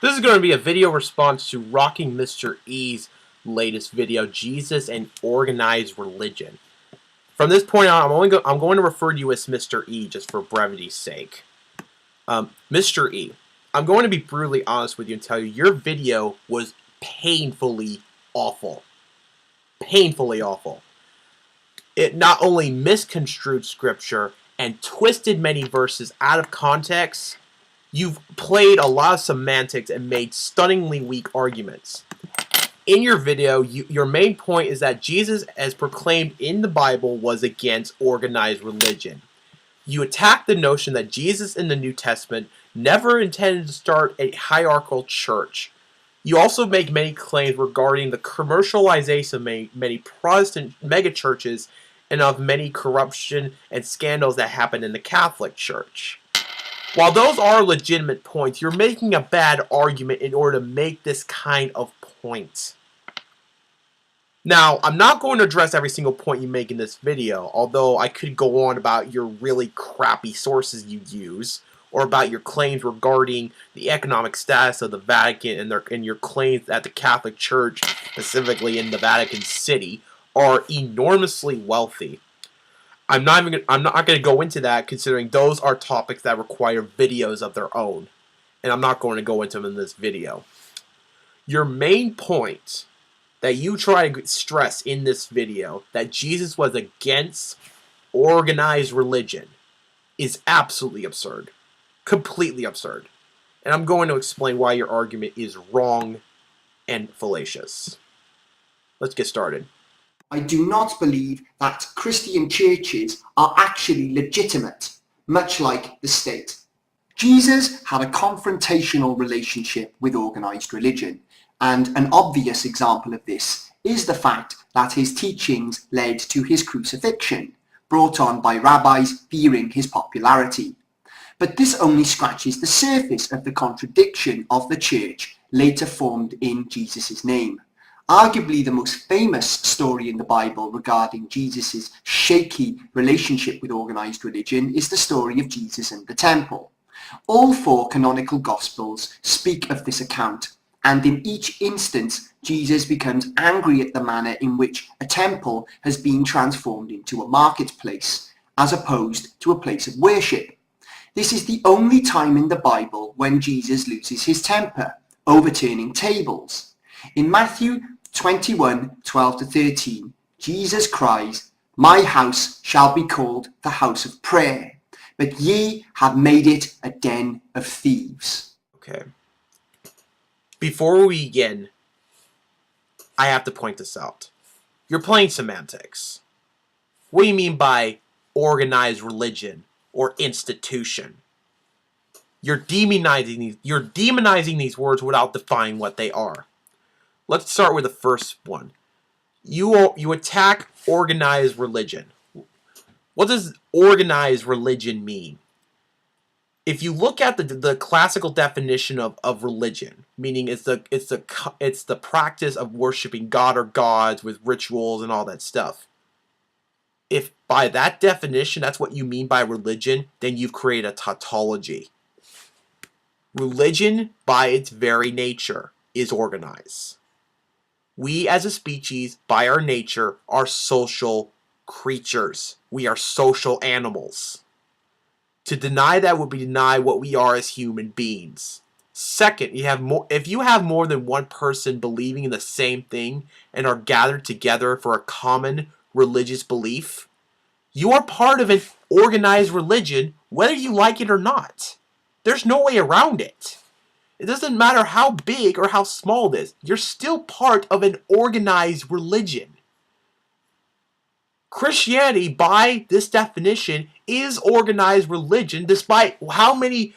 This is going to be a video response to RockingMrE's latest video, Jesus and Organized Religion. From this point on, I'm going to refer to you as Mr. E just for brevity's sake. Mr. E, I'm going to be brutally honest with you and tell you your video was painfully awful. Painfully awful. It not only misconstrued scripture and twisted many verses out of context, you've played a lot of semantics and made stunningly weak arguments. In your video, your main point is that Jesus, as proclaimed in the Bible, was against organized religion. You attack the notion that Jesus in the New Testament never intended to start a hierarchical church. You also make many claims regarding the commercialization of many Protestant megachurches and of many corruption and scandals that happen in the Catholic Church. While those are legitimate points, you're making a bad argument in order to make this kind of point. Now, I'm not going to address every single point you make in this video, although I could go on about your really crappy sources you use, or about your claims regarding the economic status of the Vatican and your claims that the Catholic Church, specifically in the Vatican City, are enormously wealthy. I'm not going to go into that, considering those are topics that require videos of their own, and I'm not going to go into them in this video. Your main point that you try to stress in this video, that Jesus was against organized religion, is absolutely absurd. Completely absurd. And I'm going to explain why your argument is wrong and fallacious. Let's get started. I do not believe that Christian churches are actually legitimate, much like the state. Jesus had a confrontational relationship with organized religion, and an obvious example of this is the fact that his teachings led to his crucifixion, brought on by rabbis fearing his popularity. But this only scratches the surface of the contradiction of the church later formed in Jesus' name. Arguably the most famous story in the Bible regarding Jesus' shaky relationship with organized religion is the story of Jesus and the temple. All four canonical Gospels speak of this account, and in each instance Jesus becomes angry at the manner in which a temple has been transformed into a marketplace, as opposed to a place of worship. This is the only time in the Bible when Jesus loses his temper, overturning tables. In Matthew 21:12-13, Jesus cries, "My house shall be called the house of prayer, but ye have made it a den of thieves." Okay. Before we begin, I have to point this out. You're playing semantics. What do you mean by organized religion or institution? You're demonizing these words without defining what they are. Let's start with the first one. You attack organized religion. What does organized religion mean? If you look at the classical definition of religion, meaning it's the practice of worshiping God or gods with rituals and all that stuff. If by that definition that's what you mean by religion, then you've created a tautology. Religion, by its very nature, is organized. We as a species, by our nature, are social creatures. We are social animals. To deny that would be to deny what we are as human beings. Second, if you have more than one person believing in the same thing and are gathered together for a common religious belief, you are part of an organized religion, whether you like it or not. There's no way around it. It doesn't matter how big or how small it is. You're still part of an organized religion. Christianity, by this definition, is organized religion, despite how many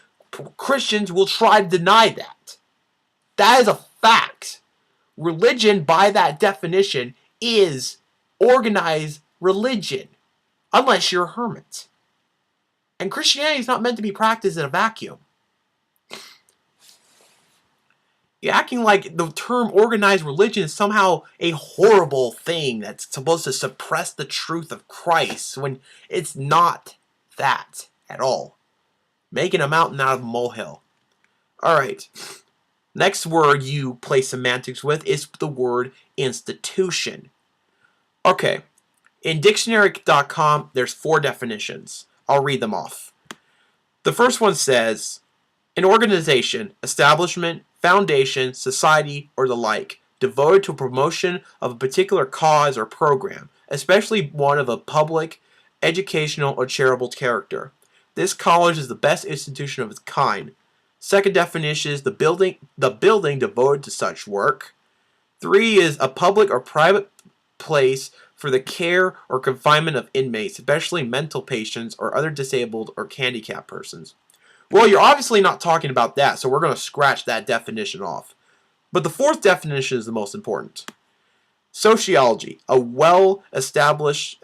Christians will try to deny that. That is a fact. Religion, by that definition, is organized religion, unless you're a hermit. And Christianity is not meant to be practiced in a vacuum. You're acting like the term organized religion is somehow a horrible thing that's supposed to suppress the truth of Christ, when it's not that at all. Making a mountain out of a molehill. Alright. Next word you play semantics with is the word institution. Okay, in dictionary.com, there's 4 definitions. I'll read them off. The first one says, an organization, establishment, foundation, society, or the like, devoted to promotion of a particular cause or program, especially one of a public, educational, or charitable character. This college is the best institution of its kind. Second definition is the building devoted to such work. 3 is a public or private place for the care or confinement of inmates, especially mental patients or other disabled or handicapped persons. Well, you're obviously not talking about that, so we're going to scratch that definition off. But the 4th definition is the most important. Sociology, a well-established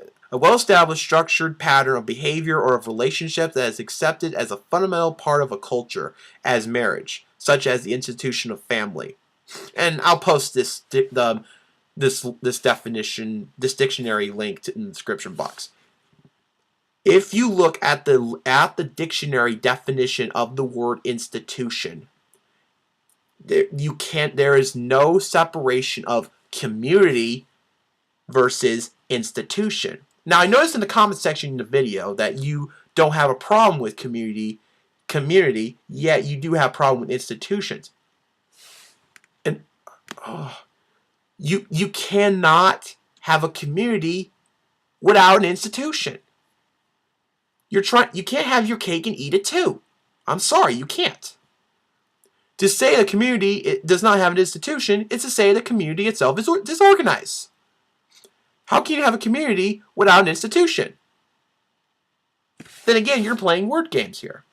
structured pattern of behavior or of relationships that is accepted as a fundamental part of a culture, as marriage, such as the institution of family. And I'll post this definition, this dictionary link in the description box. If you look at the dictionary definition of the word institution, there is no separation of community versus institution. Now, I noticed in the comment section in the video that you don't have a problem with community, yet you do have a problem with institutions. And you cannot have a community without an institution. You can't have your cake and eat it too. I'm sorry, you can't. To say the community does not have an institution is to say the community itself is disorganized. How can you have a community without an institution? Then again, you're playing word games here.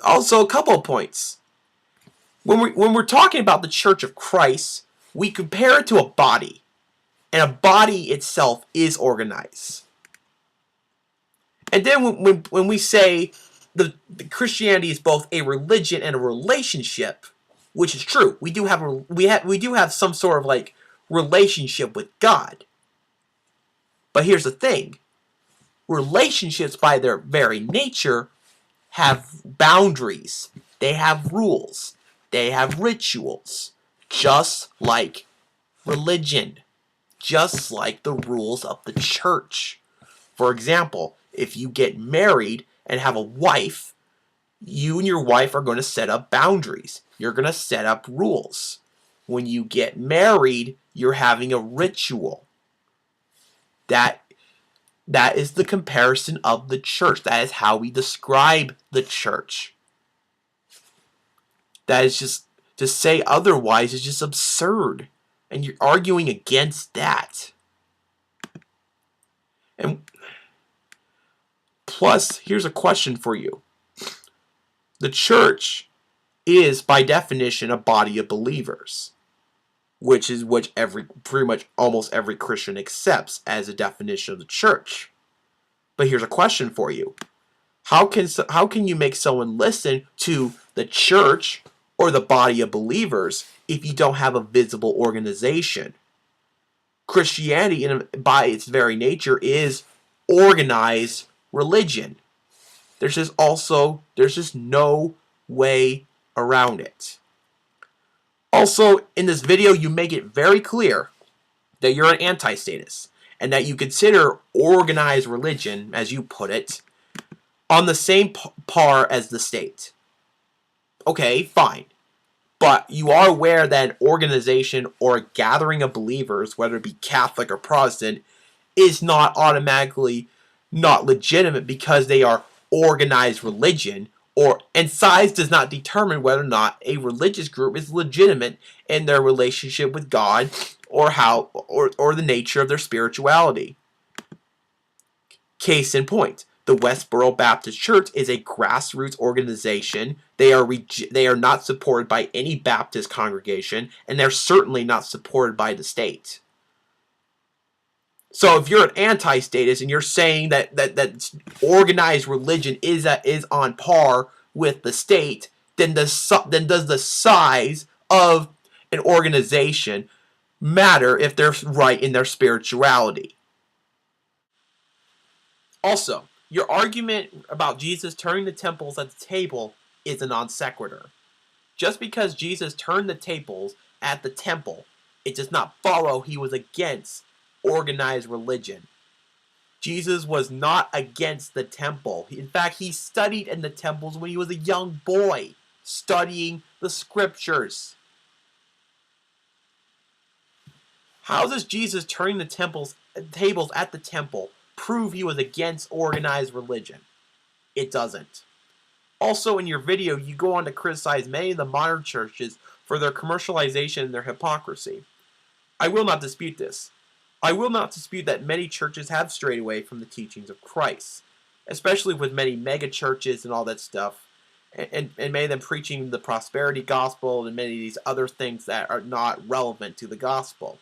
Also, a couple of points. When we're talking about the Church of Christ, we compare it to a body. And a body itself is organized. And then when we say the Christianity is both a religion and a relationship, which is true, we do have some sort of like relationship with God. But here's the thing: relationships, by their very nature, have boundaries. They have rules. They have rituals, just like religion, just like the rules of the church. For example, if you get married and have a wife, you and your wife are going to set up boundaries. You're going to set up rules. When you get married, you're having a ritual. That is the comparison of the church. That is how we describe the church. That is just, to say otherwise is just absurd. And you're arguing against that. And plus, here's a question for you. The church is, by definition, a body of believers, which pretty much almost every Christian accepts as a definition of the church. But here's a question for you. How can you make someone listen to the church or the body of believers if you don't have a visible organization? Christianity, by its very nature, is organized religion. There's just no way around it. Also, in this video, you make it very clear that you're an anti-statist and that you consider organized religion, as you put it, on the same par as the state. Okay, fine. But you are aware that an organization or a gathering of believers, whether it be Catholic or Protestant, is not automatically not legitimate because they are organized religion, and size does not determine whether or not a religious group is legitimate in their relationship with God or the nature of their spirituality. Case in point, the Westboro Baptist Church is a grassroots organization. They are not supported by any Baptist congregation, and they're certainly not supported by the state. So if you're an anti-statist and you're saying that organized religion is on par with the state, then does the size of an organization matter if they're right in their spirituality? Also, your argument about Jesus turning the temples at the table is a non sequitur. Just because Jesus turned the tables at the temple, it does not follow he was against organized religion. Jesus was not against the temple. In fact, he studied in the temples when he was a young boy, studying the scriptures. How does Jesus turning the tables at the temple prove he was against organized religion? It doesn't. Also, in your video, you go on to criticize many of the modern churches for their commercialization and their hypocrisy. I will not dispute this. I will not dispute that many churches have strayed away from the teachings of Christ, especially with many mega churches and all that stuff, and many of them preaching the prosperity gospel and many of these other things that are not relevant to the gospel.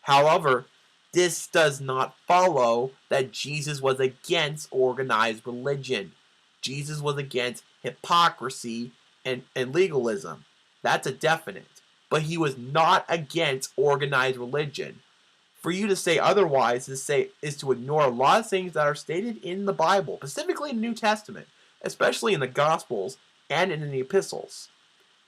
However, this does not follow that Jesus was against organized religion. Jesus was against hypocrisy and legalism. That's a definite. But he was not against organized religion. For you to say otherwise is to ignore a lot of things that are stated in the Bible, specifically in the New Testament, especially in the Gospels and in the epistles.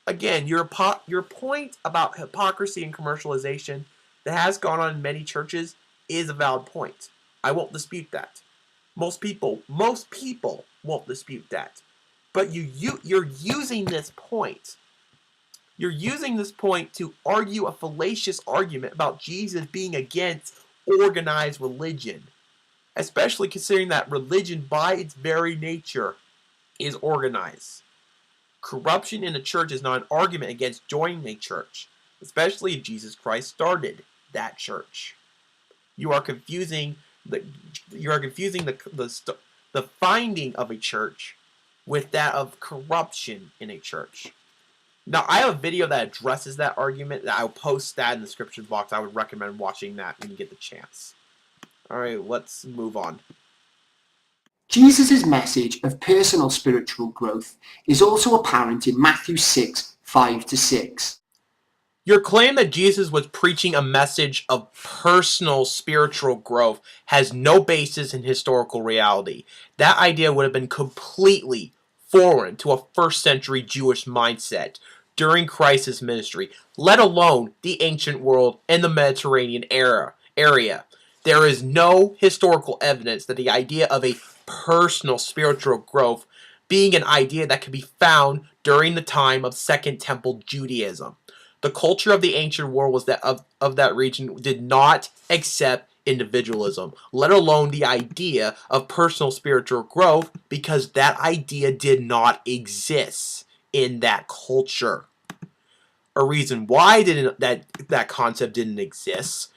Again, your point about hypocrisy and commercialization that has gone on in many churches is a valid point. I won't dispute that. Most people won't dispute that. But you're using this point. You're using this point to argue a fallacious argument about Jesus being against organized religion, especially considering that religion by its very nature is organized. Corruption in the church is not an argument against joining a church, especially if Jesus Christ started that church. You are confusing the finding of a church with that of corruption in a church. Now, I have a video that addresses that argument. I'll post that in the description box. I would recommend watching that when you get the chance. Alright, let's move on. Jesus' message of personal spiritual growth is also apparent in Matthew 6, 5-6. Your claim that Jesus was preaching a message of personal spiritual growth has no basis in historical reality. That idea would have been completely foreign to a first century Jewish mindset during Christ's ministry, let alone the ancient world and the Mediterranean area. There is no historical evidence that the idea of a personal spiritual growth being an idea that could be found during the time of Second Temple Judaism. The culture of the ancient world was that of that region did not accept individualism, let alone the idea of personal spiritual growth, because that idea did not exist in that culture. A reason why that concept didn't exist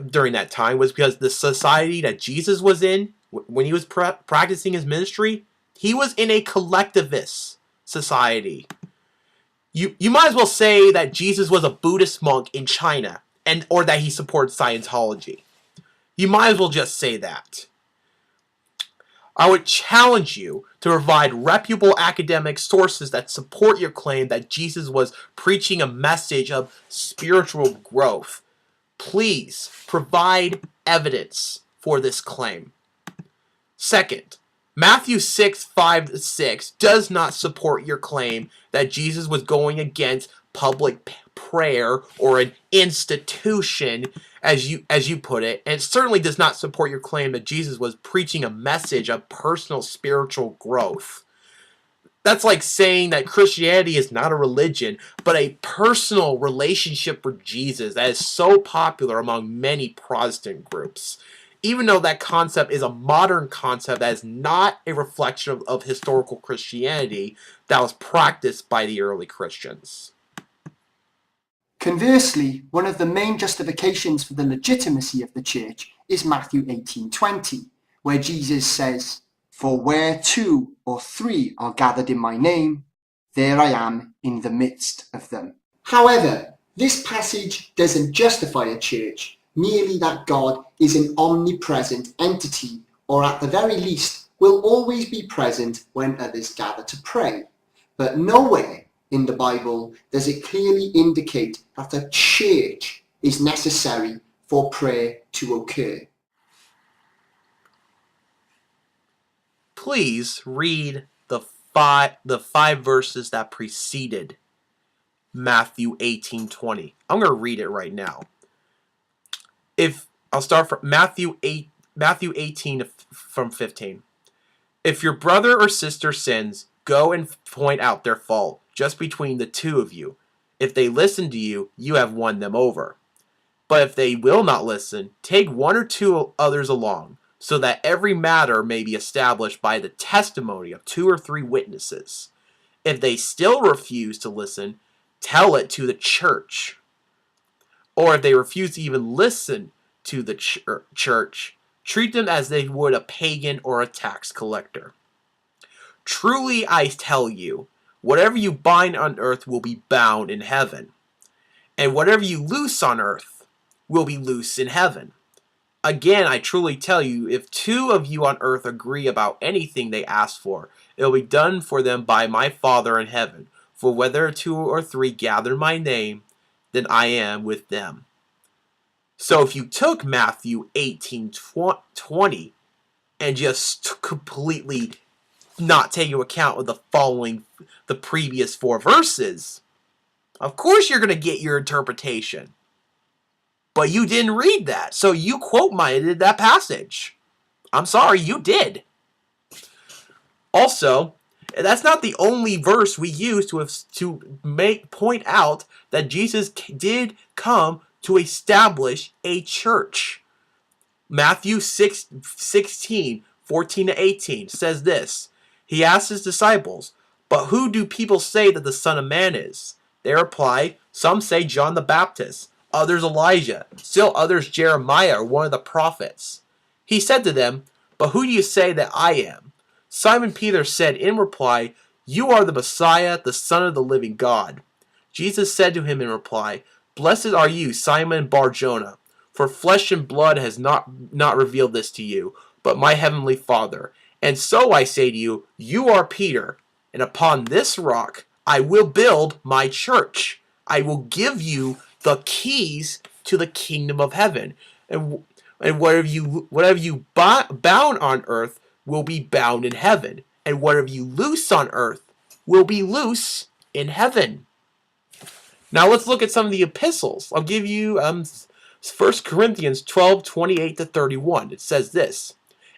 during that time was because the society that Jesus was in, when he was practicing his ministry, he was in a collectivist society. You might as well say that Jesus was a Buddhist monk in China, or that he supported Scientology. You might as well just say that. I would challenge you to provide reputable academic sources that support your claim that Jesus was preaching a message of spiritual growth. Please provide evidence for this claim. Second, Matthew 6, 5-6 does not support your claim that Jesus was going against public prayer or an institution, as you put it, and it certainly does not support your claim that Jesus was preaching a message of personal spiritual growth. That's like saying that Christianity is not a religion, but a personal relationship with Jesus that is so popular among many Protestant groups. Even though that concept is a modern concept that is not a reflection of historical Christianity that was practiced by the early Christians. Conversely, one of the main justifications for the legitimacy of the church is Matthew 18:20, where Jesus says, "For where 2 or 3 are gathered in my name, there I am in the midst of them." However, this passage doesn't justify a church, merely that God is an omnipresent entity, or at the very least will always be present when others gather to pray. But nowhere in the Bible does it clearly indicate that a church is necessary for prayer to occur. Please read the five verses that preceded Matthew 18:20. I'm going to read it right now. I'll start from Matthew 18 from 15. If your brother or sister sins, go and point out their fault just between the two of you. If they listen to you, you have won them over. But if they will not listen, take one or two others along, so that every matter may be established by the testimony of 2 or 3 witnesses. If they still refuse to listen, tell it to the church. Or if they refuse to even listen to the church, treat them as they would a pagan or a tax collector. Truly I tell you, whatever you bind on earth will be bound in heaven, and whatever you loose on earth will be loose in heaven. Again, I truly tell you, if 2 of you on earth agree about anything they ask for, it will be done for them by my Father in heaven. For whether 2 or 3 gather in my name, then I am with them. So if you took Matthew 18:20 and just completely not taking into account of the previous 4 verses, of course you're going to get your interpretation. But you didn't read that, so you quote-minded that passage. I'm sorry, you did. Also, that's not the only verse we use to point out that Jesus did come to establish a church. Matthew 16:14-18 says this. He asked his disciples, "But who do people say that the Son of Man is?" They reply, "Some say John the Baptist, others Elijah, still others Jeremiah or one of the prophets." He said to them, "But who do you say that I am?" Simon Peter said in reply, "You are the Messiah, the Son of the living God." Jesus said to him in reply, "Blessed are you, Simon Bar-Jonah, for flesh and blood has not revealed this to you, but my heavenly Father. And so I say to you, you are Peter, and upon this rock I will build my church. I will give you the keys to the kingdom of heaven. And whatever you bound on earth will be bound in heaven. And whatever you loose on earth will be loose in heaven." Now let's look at some of the epistles. I'll give you 1 Corinthians 12:28-31. It says this.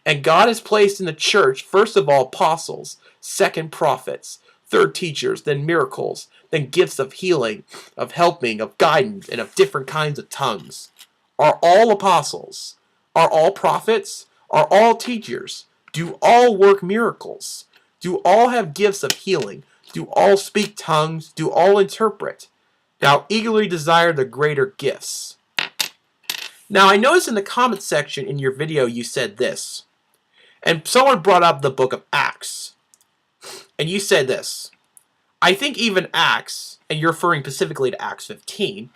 "And God has placed in the church, first of all, apostles, second, prophets, third, teachers, then miracles, then gifts of healing, of helping, of guidance, and of different kinds of tongues. Are all apostles? Are all prophets? Are all teachers? Do all work miracles? Do all have gifts of healing? Do all speak tongues? Do all interpret? Now eagerly desire the greater gifts." Now I noticed in the comment section in your video you said this. And someone brought up the book of Acts. And you said this. "I think even Acts," and you're referring specifically to Acts 15,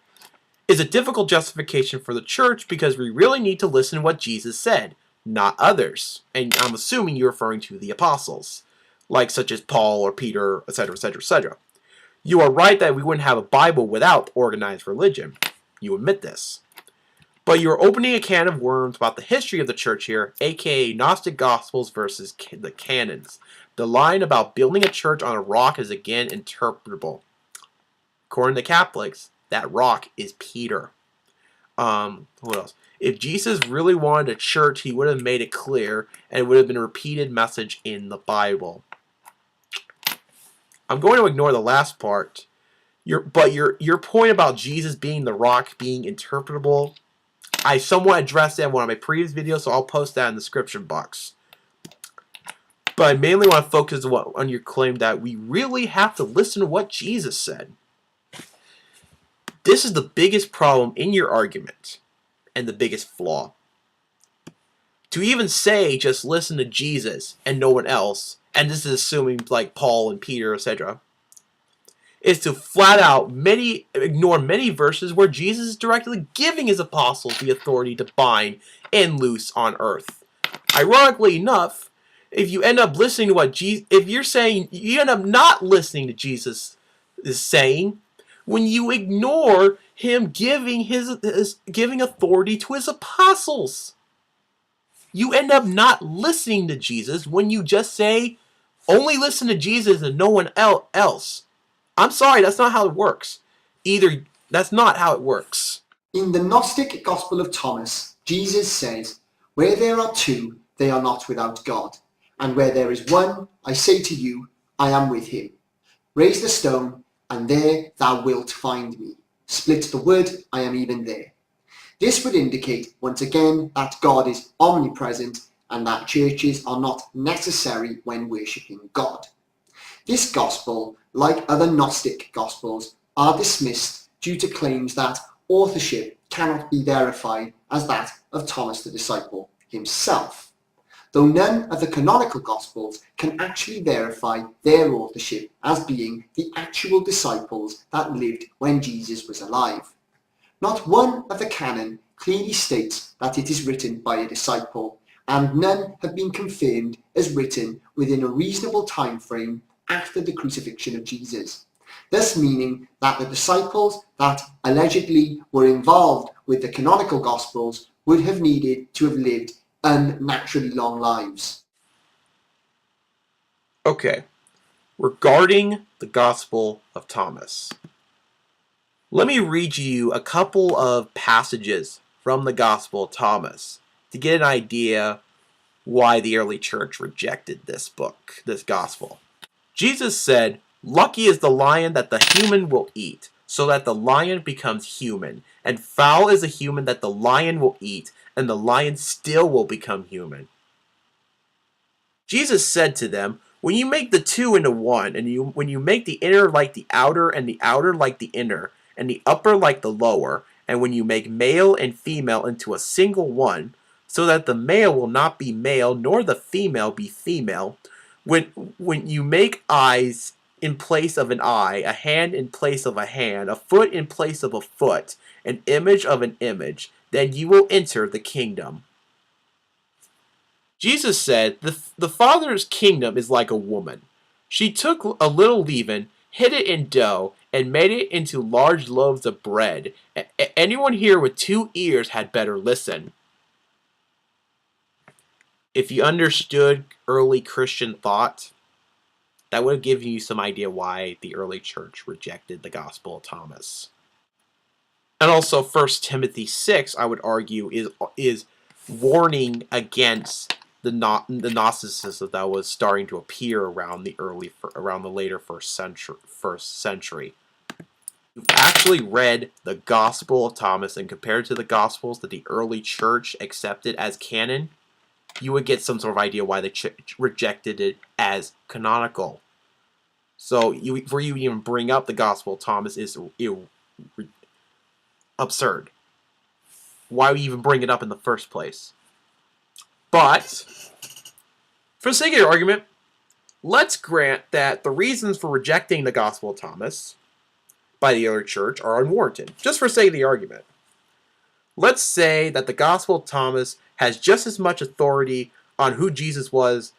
"is a difficult justification for the church because we really need to listen to what Jesus said, not others." And I'm assuming you're referring to the apostles, like such as Paul or Peter, etc., etc., etc. "You are right that we wouldn't have a Bible without organized religion." You admit this. "But you're opening a can of worms about the history of the church here, aka Gnostic Gospels versus the canons. The line about building a church on a rock is again interpretable. According to Catholics, that rock is Peter." What else? "If Jesus really wanted a church, he would have made it clear, and it would have been a repeated message in the Bible." I'm going to ignore the last part. Your point about Jesus being the rock being interpretable, I somewhat addressed that in one of my previous videos, so I'll post that in the description box. But I mainly want to focus on your claim that we really have to listen to what Jesus said. This is the biggest problem in your argument, and the biggest flaw. To even say just listen to Jesus and no one else, and this is assuming like Paul and Peter, etc., is to flat out ignore many verses where Jesus is directly giving his apostles the authority to bind and loose on earth. Ironically enough, if you end up listening to what Jesus, if you're saying, you end up not listening to Jesus is saying, when you ignore him giving giving authority to his apostles. You end up not listening to Jesus when you just say, only listen to Jesus and no one else. I'm sorry, that's not how it works. That's not how it works. In the Gnostic Gospel of Thomas, Jesus says, "Where there are two, they are not without God. And where there is one, I say to you, I am with him. Raise the stone, and there thou wilt find me. Split the wood, I am even there." This would indicate once again that God is omnipresent and that churches are not necessary when worshipping God. This gospel, like other Gnostic gospels, are dismissed due to claims that authorship cannot be verified as that of Thomas the disciple himself, though none of the canonical gospels can actually verify their authorship as being the actual disciples that lived when Jesus was alive. Not one of the canon clearly states that it is written by a disciple, and none have been confirmed as written within a reasonable time frame after the crucifixion of Jesus, thus meaning that the disciples that allegedly were involved with the canonical gospels would have needed to have lived unnaturally long lives. Okay, regarding the Gospel of Thomas, let me read you a couple of passages from the Gospel of Thomas to get an idea why the early church rejected this book, this gospel. Jesus said, "Lucky is the lion that the human will eat, so that the lion becomes human, and foul is the human that the lion will eat, and the lion still will become human." Jesus said to them, "When you make the two into one, and when you make the inner like the outer, and the outer like the inner, and the upper like the lower, and when you make male and female into a single one, so that the male will not be male, nor the female be female, when you make eyes in place of an eye, a hand in place of a hand, a foot in place of a foot, an image of an image, then you will enter the kingdom." Jesus said, the Father's kingdom is like a woman. She took a little leaven, hid it in dough, and made it into large loaves of bread. Anyone here with 2 ears had better listen. If you understood early Christian thought, that would have given you some idea why the early church rejected the Gospel of Thomas. And also 1 Timothy 6, I would argue, is warning against the Gnosticism that was starting to appear around the later first century. You've actually read the Gospel of Thomas and compared to the Gospels that the early church accepted as canon, you would get some sort of idea why the church rejected it as canonical. So for you to even bring up the Gospel of Thomas is absurd. Why would you even bring it up in the first place? But, for the sake of the argument, let's grant that the reasons for rejecting the Gospel of Thomas by the early church are unwarranted, just for the sake of the argument. Let's say that the Gospel of Thomas has just as much authority on who Jesus was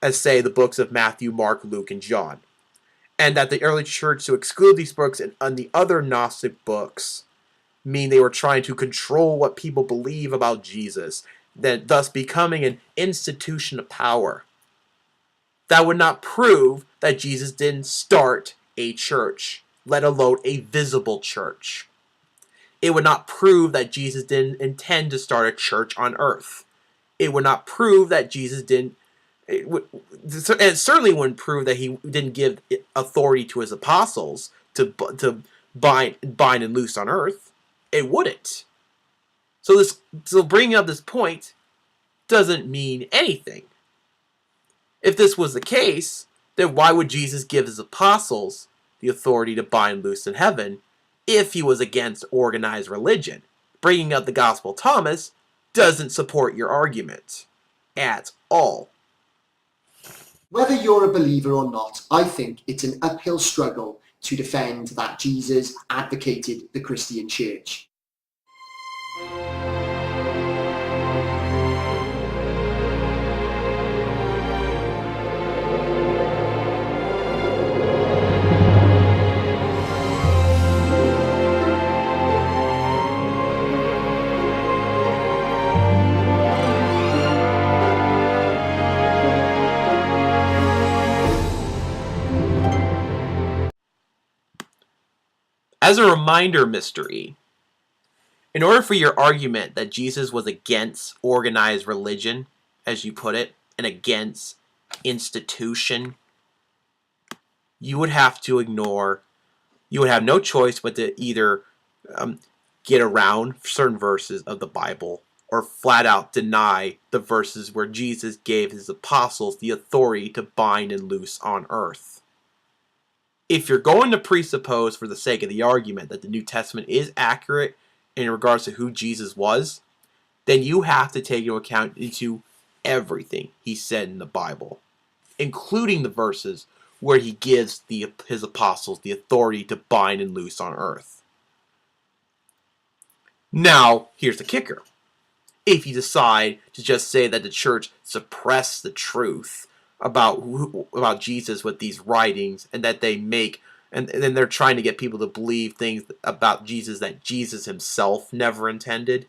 as, say, the books of Matthew, Mark, Luke, and John. And that the early church to exclude these books and the other Gnostic books mean they were trying to control what people believe about Jesus, thus becoming an institution of power. That would not prove that Jesus didn't start a church, let alone a visible church. It would not prove that Jesus didn't intend to start a church on earth. It would not prove that Jesus didn't. It certainly wouldn't prove that he didn't give authority to his apostles to bind and loose on earth. It wouldn't. So bringing up this point doesn't mean anything. If this was the case, then why would Jesus give his apostles the authority to bind and loose in heaven if he was against organized religion? Bringing up the Gospel of Thomas doesn't support your argument at all. Whether you're a believer or not, I think it's an uphill struggle to defend that Jesus advocated the Christian church. As a reminder, Mr. E, in order for your argument that Jesus was against organized religion, as you put it, and against institution, you would have no choice but to either get around certain verses of the Bible or flat out deny the verses where Jesus gave his apostles the authority to bind and loose on earth. If you're going to presuppose, for the sake of the argument, that the New Testament is accurate in regards to who Jesus was, then you have to take into account everything he said in the Bible, including the verses where he gives his apostles the authority to bind and loose on earth. Now, here's the kicker. If you decide to just say that the church suppressed the truth about Jesus with these writings, and that they make, and then they're trying to get people to believe things about Jesus that Jesus himself never intended,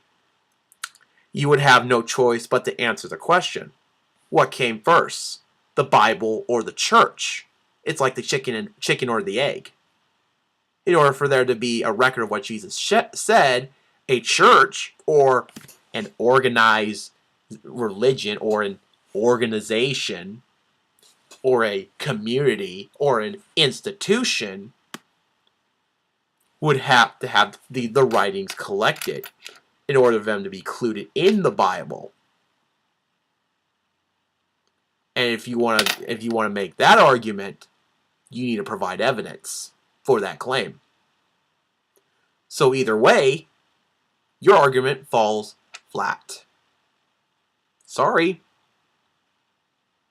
you would have no choice but to answer the question: what came first, the Bible or the church? It's like the chicken or the egg. In order for there to be a record of what Jesus said, a church or an organized religion or an organization or a community or an institution would have to have the writings collected in order for them to be included in the Bible. And if you want to make that argument, you need to provide evidence for that claim. So either way, your argument falls flat. Sorry.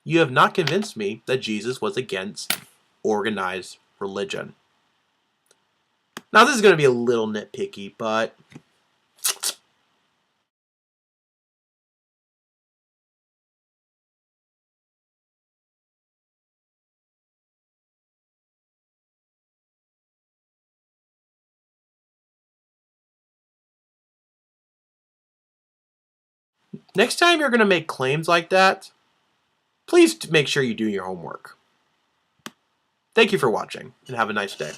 You have not convinced me that Jesus was against organized religion. Now, this is going to be a little nitpicky, but next time you're going to make claims like that, please make sure you do your homework. Thank you for watching, and have a nice day.